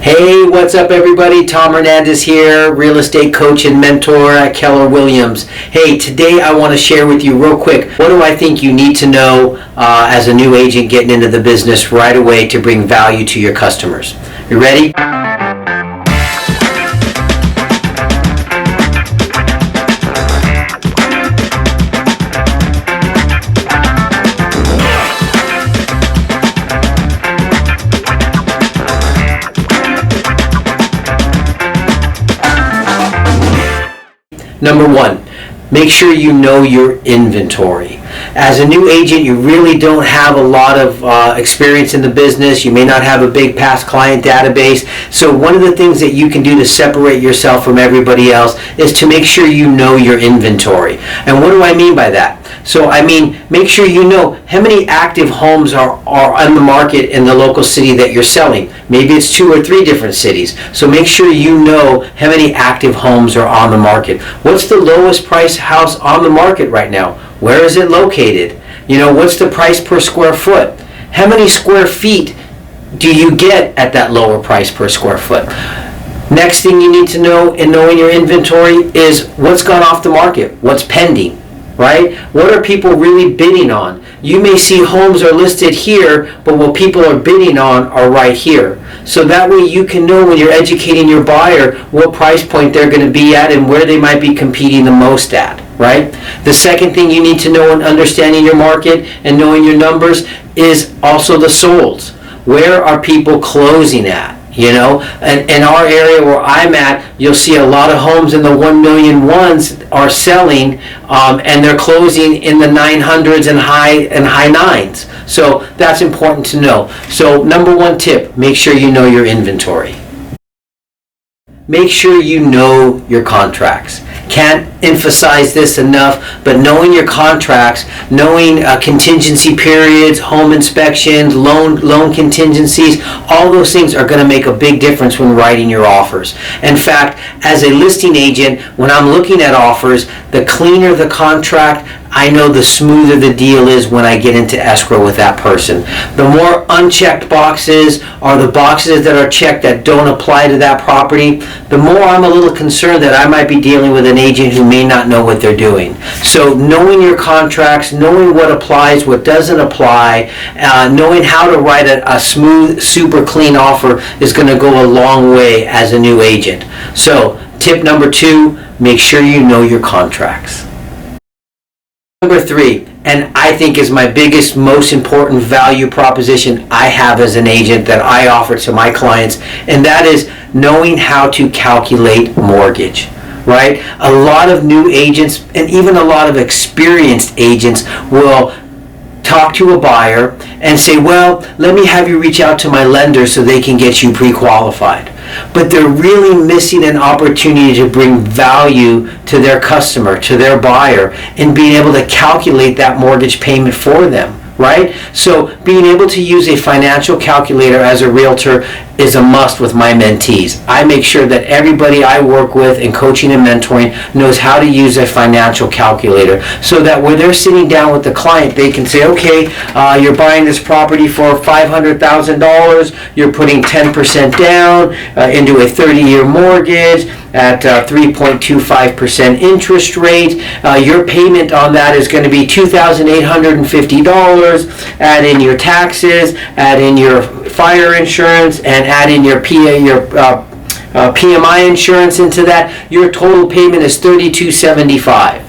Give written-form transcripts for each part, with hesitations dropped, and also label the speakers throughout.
Speaker 1: Hey, what's up everybody? Tom Hernandez here, real estate coach and mentor at Keller Williams. Hey, today I want to share with you real quick, what do I think you need to know as a new agent getting into the business right away to bring value to your customers. You ready? Number one, make sure you know your inventory. As a new agent, you really don't have a lot of experience in the business. You may not have a big past client database. So one of the things that you can do to separate yourself from everybody else is to make sure you know your inventory. And what do I mean by that? So I mean, make sure you know how many active homes are on the market in the local city that you're selling. Maybe it's 2 or 3 different cities. So make sure you know how many active homes are on the market. What's the lowest price house on the market right now? Where is it located? You know, what's the price per square foot? How many square feet do you get at that lower price per square foot? Next thing you need to know in knowing your inventory is what's gone off the market, what's pending, right? What are people really bidding on? You may see homes are listed here, but what people are bidding on are right here. So that way you can know when you're educating your buyer what price point they're going to be at and where they might be competing the most at, right? The second thing you need to know in understanding your market and knowing your numbers is also the solds. Where are people closing at? You know, and in our area where I'm at, you'll see a lot of homes in the 1 million ones are selling, and they're closing in the 900s and high nines. So that's important to know. So number one tip, make sure you know your inventory. Make sure you know your contracts. Can't emphasize this enough, but knowing your contracts, knowing contingency periods, home inspections, loan contingencies, all those things are going to make a big difference when writing your offers. In fact, as a listing agent, when I'm looking at offers, the cleaner the contract, I know the smoother the deal is when I get into escrow with that person. The more unchecked boxes or the boxes that are checked that don't apply to that property, the more I'm a little concerned that I might be dealing with an agent who may not know what they're doing. So knowing your contracts, knowing what applies, what doesn't apply, knowing how to write a smooth, super clean offer is going to go a long way as a new agent. So tip number 2, make sure you know your contracts. Number 3, and I think is my biggest, most important value proposition I have as an agent that I offer to my clients, and that is knowing how to calculate mortgage, right? A lot of new agents and even a lot of experienced agents will talk to a buyer and say, well, let me have you reach out to my lender so they can get you pre-qualified. But they're really missing an opportunity to bring value to their customer, to their buyer, and being able to calculate that mortgage payment for them, right? So being able to use a financial calculator as a realtor is a must with my mentees. I make sure that everybody I work with in coaching and mentoring knows how to use a financial calculator so that when they're sitting down with the client, they can say, okay, you're buying this property for $500,000, you're putting 10% down into a 30-year mortgage at 3.25% interest rate. Your payment on that is going to be $2,850. Add in your taxes, add in your fire insurance, and add in your PMI insurance into that. Your total payment is $3,275.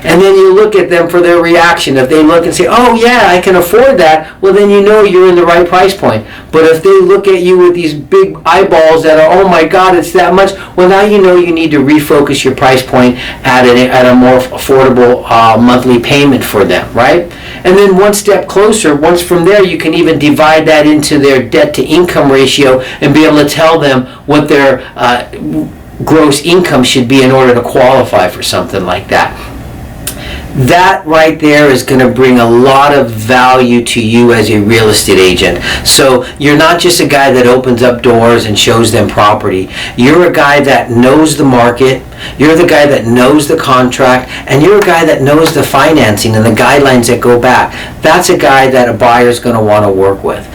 Speaker 1: And then you look at them for their reaction. If they look and say, oh yeah, I can afford that, well then you know you're in the right price point. But if they look at you with these big eyeballs that are, oh my God, it's that much, well now you know you need to refocus your price point at a more affordable monthly payment for them, right? And then one step closer, once from there, you can even divide that into their debt to income ratio and be able to tell them what their gross income should be in order to qualify for something like that. That right there is going to bring a lot of value to you as a real estate agent. So you're not just a guy that opens up doors and shows them property. You're a guy that knows the market, you're the guy that knows the contract, and you're a guy that knows the financing and the guidelines that go back. That's a guy that a buyer is going to want to work with.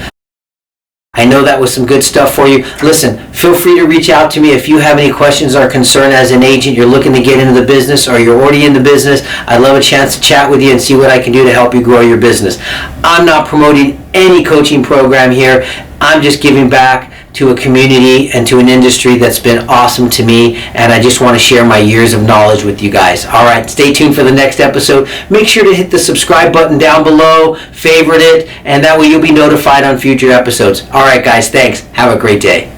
Speaker 1: I know that was some good stuff for you. Listen, feel free to reach out to me if you have any questions or concern as an agent, you're looking to get into the business, or you're already in the business. I'd love a chance to chat with you and see what I can do to help you grow your business. I'm not promoting any coaching program here. I'm just giving back to a community and to an industry that's been awesome to me, and I just want to share my years of knowledge with you guys. All right, stay tuned for the next episode. Make sure to hit the subscribe button down below, favorite it, and that way you'll be notified on future episodes. All right, guys, thanks. Have a great day.